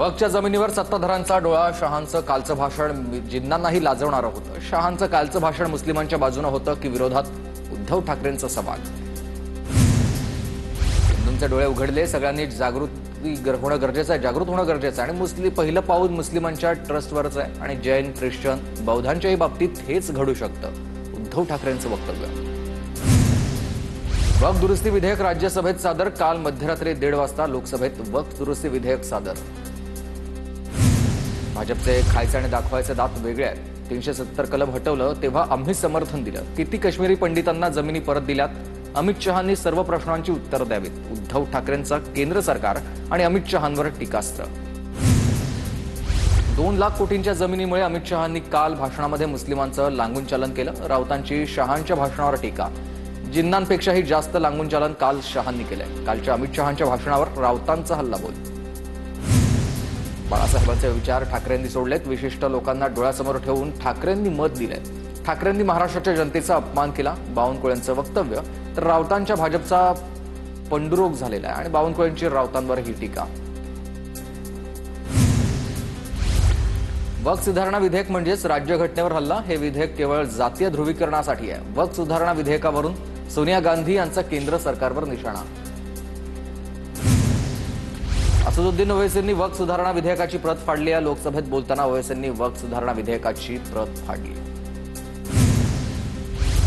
वक्फच्या जमिनीवर सत्ताधाऱ्यांचा डोळा. शहांचं कालचं भाषण जिन्नांनाही लाजवणारं होतं. शहांचं कालचं भाषण मुस्लिमांच्या बाजूने होतं की विरोधात? उद्धव ठाकरेंचा सवाल. हिंदूंचे डोळे उघडले. सगळ्यांनी जागृत होणं गरजेचं आहे, जागृत होणं गरजेचं आहे आणि पहिलं पाऊल मुस्लिमांच्या ट्रस्टवरच आहे आणि जैन, ख्रिश्चन, बौद्धांच्याही बाबतीत हेच घडू शकतं. उद्धव ठाकरेंचं वक्तव्य. वक्फ दुरुस्ती विधेयक राज्यसभेत सादर. काल मध्यरात्री 1:30 वाजता लोकसभेत वक्फ दुरुस्ती विधेयक सादर. भाजपचे खायचे आणि दाखवायचे दात वेगळे आहेत. 370 कलम हटवलं तेव्हा आम्ही समर्थन दिलं. किती काश्मीरी पंडितांना जमिनी परत दिल्यात? अमित शहांनी सर्व प्रश्नांची उत्तरं द्यावीत. उद्धव ठाकरेंचा केंद्र सरकार आणि अमित शहांवर टीकास्त्र. 2 लाख कोटींच्या जमिनीमुळे अमित शहांनी काल भाषणामध्ये मुस्लिमांचं लांगूनचालन केलं. राऊतांची शहांच्या भाषणावर टीका. जिन्नांपेक्षाही जास्त लांगूनचालन काल शहांनी केलंय. कालच्या अमित शहांच्या भाषणावर राऊतांचा हल्लाबोल. बाळासाहेबांचे विचार ठाकरेंनी सोडलेत. विशिष्ट लोकांना डोळ्यासमोर ठेवून ठाकरेंनी मत दिलंय. ठाकरेंनी महाराष्ट्राच्या जनतेचा अपमान केला. बावनकुळेंचं वक्तव्य. तर राऊतांच्या भाजपचा पंडुरोग झालेला आहे आणि बावनकुळेंची राऊतांवर ही टीका. वक्फ सुधारणा विधेयक म्हणजेच राज्यघटनेवर हल्ला. हे विधेयक केवळ जातीय ध्रुवीकरणासाठी आहे. वक्फ सुधारणा विधेयकावरून सोनिया गांधी यांचा केंद्र सरकारवर निशाणा. असदुद्दीन ओवैसींनी वक्फ सुधारणा विधेयकाची प्रत फाडली आहे. लोकसभेत बोलताना ओवैसींनी वक्फ सुधारणा विधेयकाची प्रत फाडली.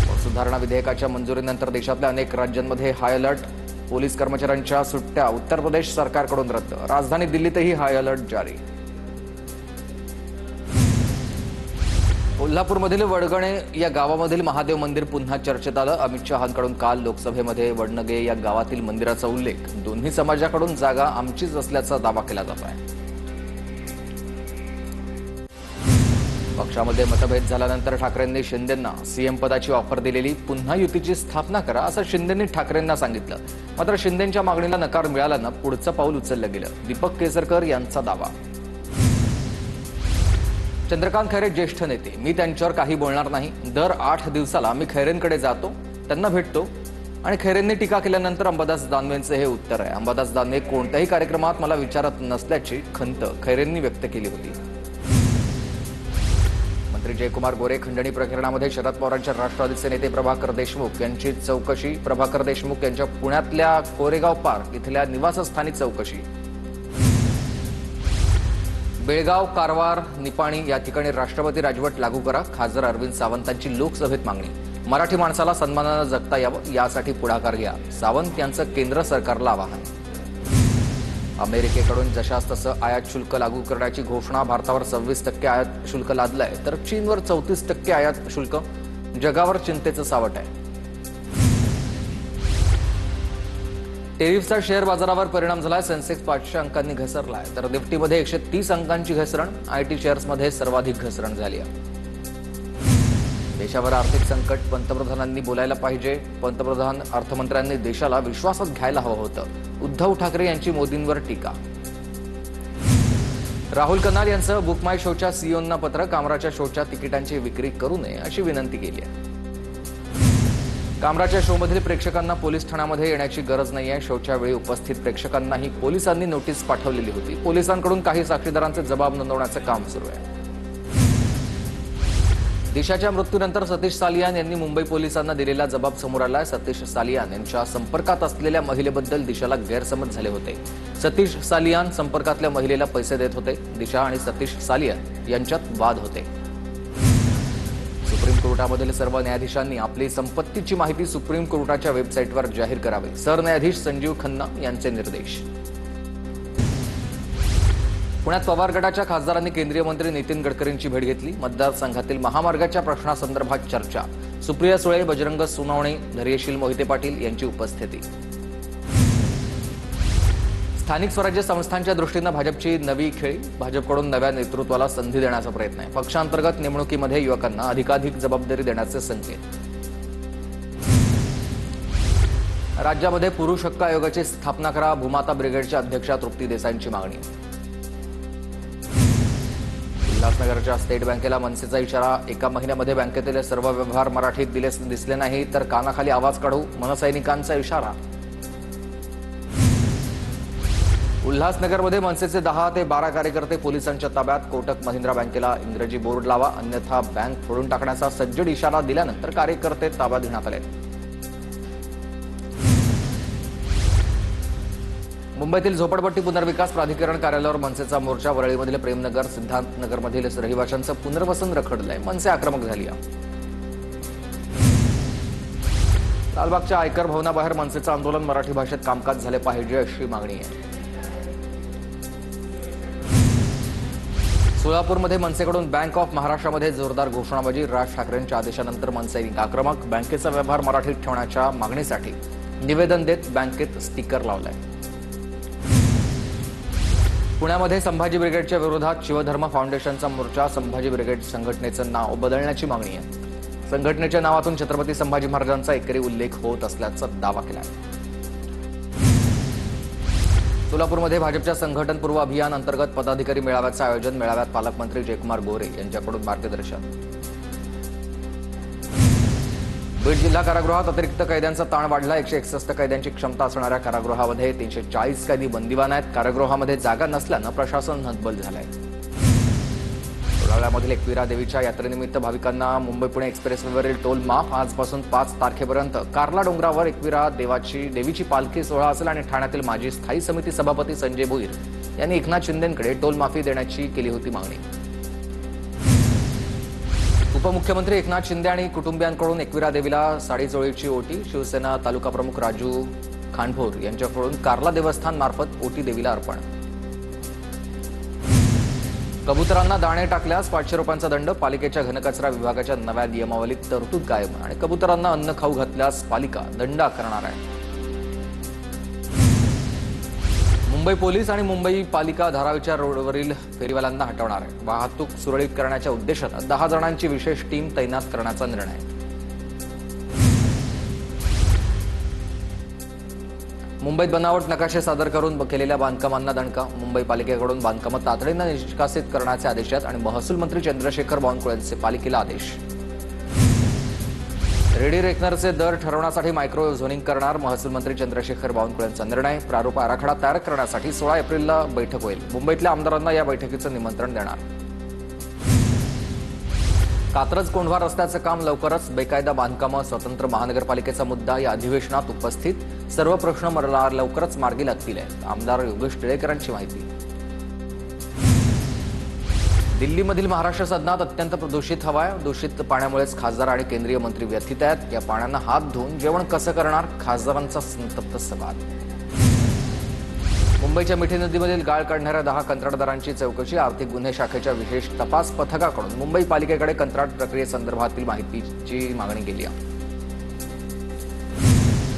वक्फ सुधारणा विधेयकाच्या मंजुरीनंतर देशातल्या अनेक राज्यांमध्ये हाय अलर्ट. पोलीस कर्मचाऱ्यांच्या सुट्ट्या उत्तर प्रदेश सरकारकडून रद्द. राजधानी दिल्लीतही हाय अलर्ट जारी. कोल्हापूरमधील वडगणे या गावामधील महादेव मंदिर पुन्हा चर्चेत आलं. अमित शहांकडून काल लोकसभेमध्ये वडनगे या गावातील मंदिराचा उल्लेख. दोन्ही समाजाकडून जागा आमचीच असल्याचा दावा केला जात आहे. पक्षामध्ये मतभेद झाल्यानंतर ठाकरेंनी शिंदेंना सीएम पदाची ऑफर दिलेली. पुन्हा युतीची स्थापना करा असं शिंदेंनी ठाकरेंना सांगितलं. मात्र शिंदेंच्या मागणीला नकार मिळाल्यानं पुढचं पाऊल उचललं गेलं. दीपक केसरकर यांचा दावा. चंद्रकांत खैरे ज्येष्ठ नेते. मी त्यांच्यावर काही बोलणार नाही. दर 8 दिवसाला मी खैरेंकडे जातो, त्यांना भेटतो आणि खैरेंनी टीका केल्यानंतर अंबादास दानवेंचं हे उत्तर आहे. अंबादास दानवे कोणत्याही कार्यक्रमात मला विचारत नसल्याची खंत खैरेंनी व्यक्त केली होती. मंत्री जयकुमार गोरे खंडणी प्रकरणामध्ये शरद पवारांच्या राष्ट्रवादीचे नेते प्रभाकर देशमुख यांची चौकशी. प्रभाकर देशमुख यांच्या पुण्यातल्या कोरेगाव पार्क इथल्या निवासस्थानी चौकशी. बेळगाव, कारवार, निपाणी या ठिकाणी राष्ट्रपती राजवट लागू करा. खासदार अरविंद सावंतांची लोकसभेत मागणी. मराठी माणसाला सन्मानानं जगता यावं यासाठी पुढाकार घ्या. सावंत यांचं केंद्र सरकारला आवाहन. अमेरिकेकडून जशास तसं आयात शुल्क लागू करण्याची घोषणा. भारतावर 26% आयात शुल्क लादलंय तर चीनवर 34% आयात शुल्क. जगावर चिंतेचं सावट आहे. टेरिफचा शेअर बाजारावर परिणाम झालाय. सेन्सेक्स 500 अंकांनी घसरलाय तर निफ्टीमध्ये 130 अंकांची घसरण. आयटी शेअर्समध्ये सर्वाधिक घसरण झाली आहे. देशावर आर्थिक संकट. पंतप्रधानांनी बोलायला पाहिजे. पंतप्रधान अर्थमंत्र्यांनी देशाला विश्वासात घ्यायला हवं होतं. उद्धव ठाकरे यांची मोदींवर टीका. राहुल कनाल यांचं बुक माय शोच्या सीईओंना पत्र. कामराच्या शोच्या तिकिटांची विक्री करू नये अशी विनंती केली आहे. कामराच्या शोमधील प्रेक्षकांना पोलीस ठाण्यामध्ये येण्याची गरज नाहीये. शोच्या वेळी उपस्थित प्रेक्षकांनाही पोलिसांनी नोटीस पाठवलेली होती. पोलिसांकडून काही साक्षीदारांचे जबाब नोंदवण्याचं काम सुरू आहे. दिशाच्या मृत्यूनंतर सतीश सालियान यांनी मुंबई पोलिसांना दिलेला जबाब समोर आलाय. सतीश सालियान यांच्या संपर्कात असलेल्या महिलेबद्दल दिशाला गैरसमज झाले होते. सतीश सालियान संपर्कातल्या महिलेला पैसे देत होते. दिशा आणि सतीश सालियान यांच्यात वाद होते. सुप्रीम कोर्टामधील सर्व न्यायाधीशांनी आपली संपत्तीची माहिती सुप्रीम कोर्टाच्या वेबसाईटवर जाहीर करावी. सरन्यायाधीश संजीव खन्ना यांचे निर्देश. पुण्यात पवार गटाच्या खासदारांनी केंद्रीय मंत्री नितीन गडकरींची भेट घेतली. मतदारसंघातील महामार्गाच्या प्रश्नासंदर्भात चर्चा. सुप्रिया सुळे, बजरंग सोनवणे, धैर्यशील मोहिते पाटील यांची उपस्थिती. स्थानिक स्वराज्य संस्थांच्या दृष्टीनं भाजपची नवी खेळी. भाजपकडून नव्या नेतृत्वाला संधी देण्याचा प्रयत्न आहे. पक्षांतर्गत नेमणुकीमध्ये युवकांना अधिकाधिक जबाबदारी देण्याचे संकेत. राज्यामध्ये पुरुष हक्क आयोगाची स्थापना करा. भूमाता ब्रिगेडच्या अध्यक्षा तृप्ती देसाईंची मागणी. उल्हासनगरच्या स्टेट बँकेला मनसेचा इशारा. एका महिन्यामध्ये बँकेतील सर्व व्यवहार मराठीत दिसले नाही तर कानाखाली आवाज काढू. मनसैनिकांचा इशारा. उल्हासनगरमध्ये मनसेचे 10 ते 12 कार्यकर्ते पोलिसांच्या ताब्यात. कोटक महिंद्रा बँकेला इंग्रजी बोर्ड लावा अन्यथा बँक फोडून टाकण्याचा सज्जड इशारा दिल्यानंतर कार्यकर्ते ताब्यात घेण्यात आले. मुंबईतील झोपडपट्टी पुनर्विकास प्राधिकरण कार्यालयावर मनसेचा मोर्चा. वरळीमधील प्रेमनगर, सिद्धांतनगरमधील रहिवाशांचं पुनर्वसन रखडलंय. मनसे आक्रमक झाली आहे. लालबागच्या आयकर भवनाबाहेर मनसेचं आंदोलन. मराठी भाषेत कामकाज झाले पाहिजे अशी मागणी आहे. सोलापूरमध्ये मनसेकडून बँक ऑफ महाराष्ट्रामध्ये जोरदार घोषणाबाजी. राज ठाकरेंच्या आदेशानंतर मनसे आक्रमक. बँकेचा व्यवहार मराठीत ठेवण्याच्या मागणीसाठी निवेदन देत बँकेत स्टिकर लावलंय. पुण्यामध्ये संभाजी ब्रिगेडच्या विरोधात शिवधर्म फाउंडेशनचा मोर्चा. संभाजी ब्रिगेड संघटनेचं नाव बदलण्याची मागणी आहे. संघटनेच्या नावातून छत्रपती संभाजी महाराजांचा एकेरी उल्लेख होत असल्याचा दावा केला आहे. सोलापूरमध्ये भाजपच्या संघटनपूर्व अभियान अंतर्गत पदाधिकारी मेळाव्याचं आयोजन. मेळाव्यात पालकमंत्री जयकुमार गोरे यांच्याकडून मार्गदर्शन. बीड जिल्हा कारागृहात अतिरिक्त कैद्यांचा ताण वाढला. 161 कैद्यांची क्षमता असणाऱ्या कारागृहामध्ये 340 कैदी बंदिवान आहेत. कारागृहामध्ये जागा नसल्यानं प्रशासन हतबल झालंय. लोणावळ्यामधील एकविरा देवीच्या यात्रेनिमित्त भाविकांना मुंबई पुणे एक्सप्रेसवेवरील टोल माफ. आजपासून 5 तारखेपर्यंत कार्ला डोंगरावर एकविरा देवीची पालखी सोहळा असेल आणि ठाण्यातील माजी स्थायी समिती सभापती संजय भोईर यांनी एकनाथ शिंदेंकडे टोल माफी देण्याची केली होती मागणी. उपमुख्यमंत्री एकनाथ शिंदे आणि कुटुंबियांकडून एकविरा देवीला साडीचोळीची ओटी. शिवसेना तालुका प्रमुख राजू खांडभोर यांच्याकडून कार्ला देवस्थान मार्फत ओटी देवीला अर्पण. कबुतरांना दाणे टाकल्यास 500 रुपयांचा दंड. पालिकेच्या घनकचरा विभागाच्या नव्या नियमावलीत तरतूद कायम. आणि कबुतरांना अन्न खाऊ घातल्यास पालिका दंड आकारणार आहे. मुंबई पोलीस आणि मुंबई पालिका धारावीच्या रोडवरील फेरीवाल्यांना हटवणार आहे. वाहतूक सुरळीत करण्याच्या उद्देशानं 10 जणांची विशेष टीम तैनात करण्याचा निर्णय. मुंबईत बनावट नकाशे सादर करून केलेल्या बांधकामांना दणका. मुंबई पालिकेकडून बांधकामं तातडीनं निष्कासित करण्याचे आदेश आहेत आणि महसूल मंत्री चंद्रशेखर बावनकुळेंचे पालिकेला आदेश. रेडी रेकनरचे दर ठरवण्यासाठी मायक्रो झोनिंग करणार. महसूल मंत्री चंद्रशेखर बावनकुळेंचा निर्णय. प्रारूप आराखडा तयार करण्यासाठी 16 एप्रिलला बैठक होईल. मुंबईतल्या आमदारांना या बैठकीचं निमंत्रण देणार. कात्रज कोंढवा रस्त्याचं काम लवकरच. बेकायदा बांधकामं स्वतंत्र महानगरपालिकेचा मुद्दा या अधिवेशनात उपस्थित. सर्व प्रश्न लवकरच मार्गी लागतील आहेत. आमदार योगेश टिळेकरांची माहिती. दिल्लीमधील महाराष्ट्र सदनात अत्यंत प्रदूषित हवा आहे. दूषित पाण्यामुळेच खासदार आणि केंद्रीय मंत्री व्यथित आहेत. या पाण्यानं हात धुवून जेवण कसं करणार? खासदारांचा संतप्त सवाल. मुंबईच्या मिठी नदीमधील गाळ काढणाऱ्या 10 कंत्राटदारांची चौकशी. आर्थिक गुन्हे शाखेच्या विशेष तपास पथकाकडून मुंबई पालिकेकडे कंत्राट प्रक्रियेसंदर्भातील माहितीची मागणी केली आहे.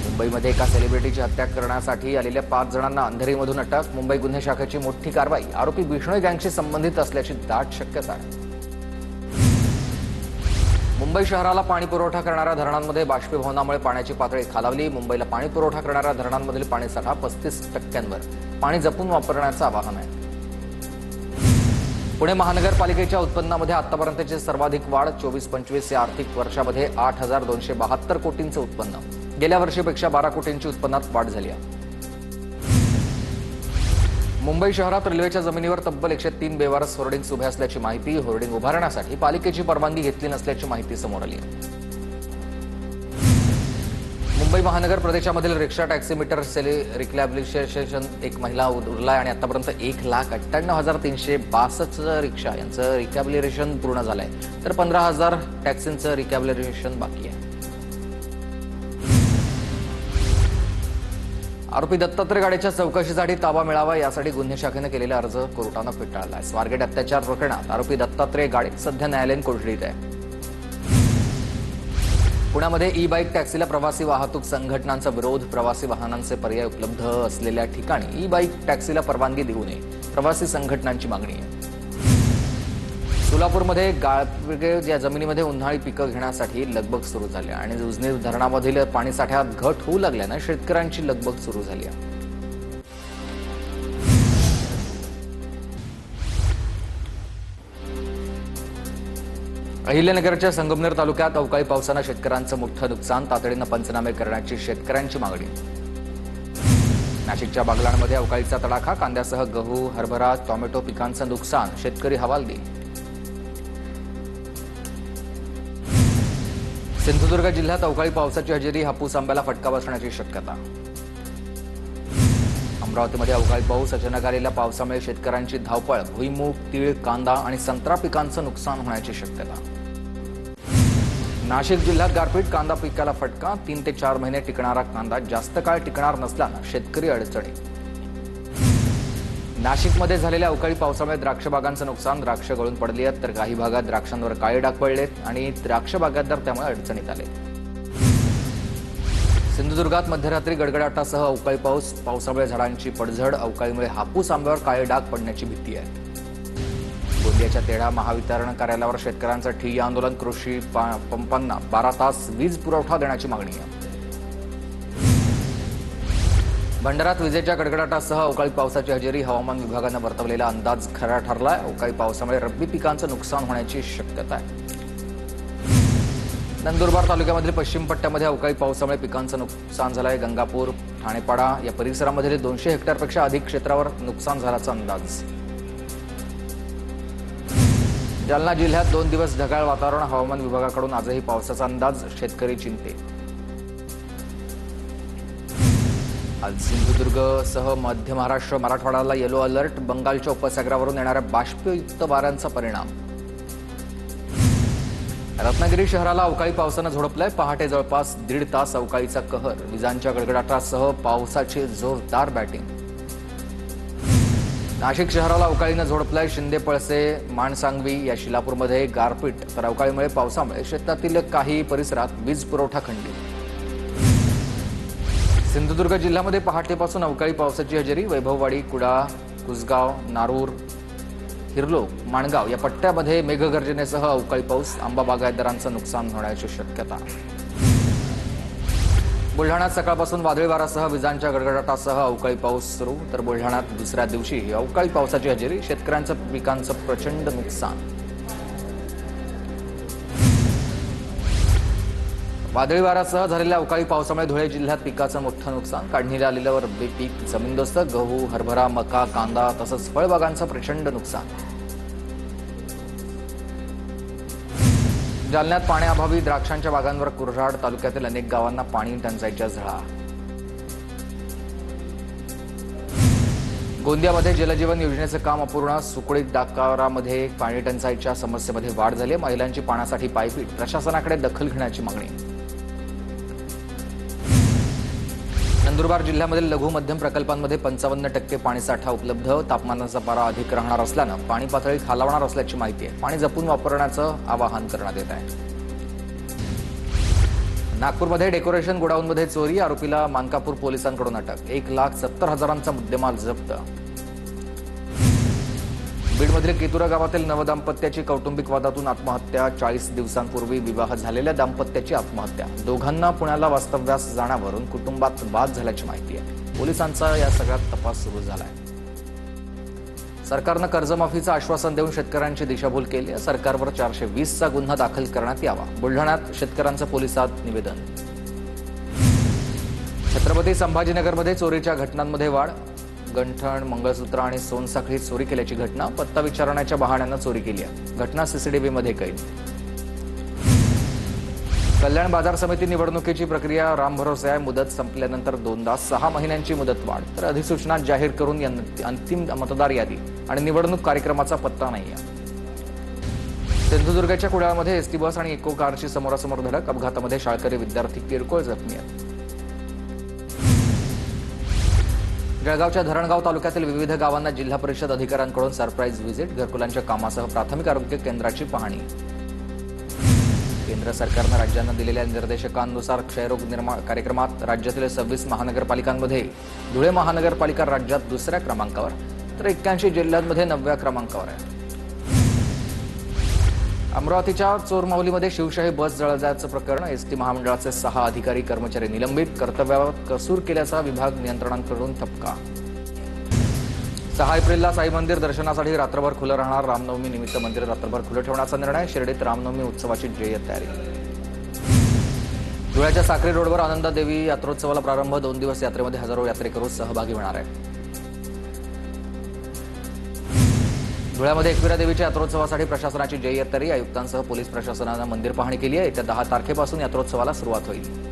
मुंबईमध्ये एका सेलिब्रिटीची हत्या करण्यासाठी आलेल्या 5 जणांना अंधेरीमधून अटक. मुंबई गुन्हे शाखेची मोठी कारवाई. आरोपी बिष्णोई गँगशी संबंधित असल्याची दाट शक्यता आहे. मुंबई शहराला पाणी पुरवठा करणाऱ्या धरणांमध्ये बाष्पीभवनामुळे पाण्याची पातळी खालावली. मुंबईला पाणी पुरवठा करणाऱ्या धरणांमधील पाणीसाठा 35%. पाणी जपून वापरण्याचं आवाहन आहे. पुणे महानगरपालिकेच्या उत्पन्नामध्ये आतापर्यंतची सर्वाधिक वाढ. 24-25 या आर्थिक वर्षामध्ये 8,272 कोटींचं उत्पन्न. गेल्या वर्षीपेक्षा 12 कोटींची उत्पन्नात वाढ झाली आहे. मुंबई शहरात रेल्वेच्या जमिनीवर तब्बल 103 बेवारस होर्डिंग्स उभे असल्याची माहिती. होर्डिंग उभारण्यासाठी पालिकेची परवानगी घेतली नसल्याची माहिती समोर आली आहे. मुंबई महानगर प्रदेशामधील रिक्षा टॅक्सी मीटर रिकॅबिलिटेशन एक महिला उरलाय आणि आतापर्यंत 1,98,362 रिक्षा यांचं रिकॅबिलिटेशन पूर्ण झालंय. तर 15,000 टॅक्सींचं रिकॅबिलिटेशन बाकी आहे. आरोपी दत्तात्रय गाडेच्या चौकशीसाठी ताबा मिळावा यासाठी गुन्हे शाखेनं केलेला अर्ज कोर्टानं फेटाळला. स्वारगेट अत्याचार प्रकरणात आरोपी दत्तात्रय गाडे सध्या न्यायालयीन कोठडीत आहे. पुण्यामध्ये ई-बाईक टॅक्सीला प्रवासी वाहतूक संघटनांचा विरोध. प्रवासी वाहनांचे पर्याय उपलब्ध असलेल्या ठिकाणी ई-बाईक टॅक्सीला परवानगी देऊ नये. प्रवासी संघटनांची मागणी आहे. सोलापूरमध्ये गाळवेगळे या जमिनीमध्ये उन्हाळी पिकं घेण्यासाठी लगबग सुरू झाली आणि उजनी धरणामधील पाणीसाठ्यात घट होऊ लागल्यानं शेतकऱ्यांची लगबग सुरू झाली आहे. अहिल्यानगरच्या संगमनेर तालुक्यात अवकाळी पावसानं शेतकऱ्यांचं मोठं नुकसान. तातडीनं पंचनामे करण्याची शेतकऱ्यांची मागणी. नाशिकच्या बागलाणमध्ये अवकाळीचा तडाखा, कांद्यासह गहू, हरभरा, टोमॅटो पिकांचं नुकसान, शेतकरी हवालदिल. सिंधुदुर्ग जिल्ह्यात अवकाळी पावसाची हजेरी, हापूस आंब्याला फटका बसण्याची शक्यता. अमरावतीमध्ये अवकाळी पाऊस, अचानक आलेल्या पावसामुळे शेतकऱ्यांची धावपळ, भुईमूग, तीळ, कांदा आणि संत्रा पिकांचं नुकसान होण्याची शक्यता. नाशिक जिल्ह्यात गारपीट, कांदा पिकाला फटका, 3 ते 4 महिने टिकणारा कांदा जास्त काळ टिकणार नसल्यानं शेतकरी अडचणीत. नाशिकमध्ये झालेल्या अवकाळी पावसामुळे द्राक्ष बागांचं नुकसान, द्राक्ष गळून पडली आहेत तर काही भागात द्राक्षांवर काळे डाग पडलेत आणि द्राक्ष बागायतदार त्यामुळे अडचणीत आले. सिंधुदुर्गात मध्यरात्री गडगडाटासह अवकाळी पाऊस, पावसामुळे झाडांची पडझड, अवकाळीमुळे हापूस आंब्यावर काळे डाग पडण्याची भीती आहे. गोंदियाच्या तेढा महावितरण कार्यालयावर शेतकऱ्यांचं ठिय्या आंदोलन, कृषी पंपांना 12 तास वीज पुरवठा देण्याची मागणी आहे. भंडारात विजेच्या गडगडाटासह अवकाळी पावसाची हजेरी, हवामान विभागानं वर्तवलेला अंदाज खरा ठरलाय. अवकाळी पावसामुळे रब्बी पिकांचं नुकसान होण्याची शक्यता आहे. नंदुरबार तालुक्यामधील पश्चिम पट्ट्यामध्ये अवकाळी पावसामुळे पिकांचं नुकसान झालंय. गंगापूर, ठाणेपाडा या परिसरामध्ये 200 हेक्टरपेक्षा अधिक क्षेत्रावर नुकसान झाल्याचा अंदाज. जालना जिल्ह्यात 2 दिवस ढगाळ वातावरण, हवामान विभागाकडून आजही पावसाचा अंदाज, शेतकरी चिंतेत. आज सिंधुदुर्गसह मध्य महाराष्ट्र, मराठवाड्याला येलो अलर्ट, बंगालच्या उपसागरावरून येणाऱ्या बाष्पयुक्त वाऱ्यांचा परिणाम. रत्नागिरी शहराला अवकाळी पावसानं झोडपलंय. पहाटे जवळपास 1.5 तास अवकाळीचा कहर, विजांच्या गडगडाटासह पावसाची जोरदार बॅटिंग. नाशिक शहराला अवकाळीनं झोडपलंय. शिंदे, पळसे, माणसांगवी या शिलापूरमध्ये गारपीट, तर अवकाळीमुळे पावसामुळे शेतातील काही परिसरात वीज पुरवठा खंडित. सिंधुदुर्ग जिल्ह्यामध्ये पहाटेपासून अवकाळी पावसाची हजेरी. वैभववाडी, कुडा, कुसगाव, नारूर, हिरलोक, माणगाव या पट्ट्यामध्ये मेघगर्जनेसह अवकाळी पाऊस, आंबा बागायतदारांचं नुकसान होण्याची शक्यता. बुलढाण्यात सकाळपासून वादळी वाऱ्यासह विजांच्या गडगडाटासह अवकाळी पाऊस सुरू, तर बुलढाण्यात दुसऱ्या दिवशी अवकाळी पावसाची हजेरी, शेतकऱ्यांचं पिकांचं प्रचंड नुकसान. वादळी वाऱ्यासह झालेल्या अवकाळी पावसामुळे धुळे जिल्ह्यात पिकाचं मोठं नुकसान, काढणीला आलेल्यावर रब्बी पीक जमीनदोस्त, गहू, हरभरा, मका, कांदा तसंच फळबागांचं प्रचंड नुकसान. जालन्यात पाण्याअभावी द्राक्षांच्या बागांवर कुऱ्हाड, तालुक्यातील अनेक गावांना पाणी टंचाईच्या झळा. गोंदियामध्ये जलजीवन योजनेचं काम अपूर्ण, सुकळीत डाकारामध्ये पाणी टंचाईच्या समस्येमध्ये वाढ झाली. महिलांची पाण्यासाठी पायपीट, प्रशासनाकडे दखल घेण्याची मागणी. नंदुरबार जिल्ह्यामधील लघु मध्यम प्रकल्पांमध्ये 55% पाणीसाठा उपलब्ध, तापमानाचा पारा अधिक राहणार असल्यानं पाणी पातळी खालावणार असल्याची माहिती आहे. पाणी जपून वापरण्याचं आवाहन करण्यात येत आहे. नागपूरमध्ये डेकोरेशन गोडाऊनमध्ये चोरी, आरोपीला मानकापूर पोलिसांकडून अटक. 1,70,000चा मुद्देमाल जप्त. बीडमधील कितुरा गावातील नवदाम्पत्याची कौटुंबिक वादातून आत्महत्या. 40 दिवसांपूर्वी विवाह झालेल्या दाम्पत्याची आत्महत्या. दोघांना पुण्याला वास्तव्यास जाण्यावरून कुटुंबात वाद झाल्याची माहिती आहे. पोलिसांचा या सगळ्यात तपास सुरू झालाय. सरकारनं कर्जमाफीचं आश्वासन देऊन शेतकऱ्यांची दिशाभूल केली. सरकारवर 420चा गुन्हा दाखल करण्यात यावा. बुलढाण्यात शेतकऱ्यांचं पोलिसात निवेदन. छत्रपती संभाजीनगरमध्ये चोरीच्या घटनांमध्ये वाढ. गंठण, मंगळसूत्र आणि सोनसाखळी चोरी केल्याची घटना. पत्ता विचारण्याच्या बहाण्यानं चोरी केली आहे. घटना सीसीटीव्हीमध्ये कैद. कल्याण बाजार समिती निवडणुकीची प्रक्रिया रामभरोसे आहे. मुदत संपल्यानंतर 2दा 6 महिन्यांची मुदत वाढ, तर अधिसूचना जाहीर करून अंतिम मतदार यादी आणि निवडणूक कार्यक्रमाचा पत्ता नाही आहे. सिंधुदुर्गाच्या कुडाळमध्ये एसटी बस आणि इको कारची समोरासमोर धडक. अपघातामध्ये शाळकरी विद्यार्थी किरकोळ जखमी आहेत. जळगावच्या धरणगाव तालुक्यातील विविध गावांना जिल्हा परिषद अधिकाऱ्यांकडून सरप्राईज व्हिजिट. घरकुलांच्या कामासह प्राथमिक आरोग्य केंद्राची पाहणी. केंद्र सरकारनं राज्यांना दिलेल्या निर्देशकांनुसार क्षयरोग निर्माण कार्यक्रमात राज्यातील 26 महानगरपालिकांमध्ये धुळे महानगरपालिका राज्यात 2ऱ्या क्रमांकावर, तर 81 जिल्ह्यांमध्ये 9व्या क्रमांकावर आहे. अमरावतीच्या चोरमाहुलीमध्ये शिवशाही बस जळाल्याचं प्रकरण. एसटी महामंडळाचे 6 अधिकारी कर्मचारी निलंबित. कर्तव्यावर कसूर केल्याचा विभाग नियंत्रणांकडून ठपका. 6 एप्रिलला साई मंदिर दर्शनासाठी रात्रभर खुलं राहणार. रामनवमी निमित्त मंदिर रात्रभर खुलं ठेवण्याचा निर्णय. शिर्डीत रामनवमी उत्सवाची जय्यत तयारी. धुळ्याच्या साक्री रोडवर आनंदादेवी यात्रोत्सवाला प्रारंभ. 2 दिवस यात्रेमध्ये हजारो यात्रेकरू सहभागी होणार आहेत. धुळ्यामध्ये एकविरा देवीच्या यात्रोत्सवासाठी प्रशासनाची जय्यत तयारी. आयुक्तांसह पोलीस प्रशासनानं मंदिर पाहणी केली आहे. येत्या 10 तारखेपासून यात्रोत्सवाला सुरुवात होईल.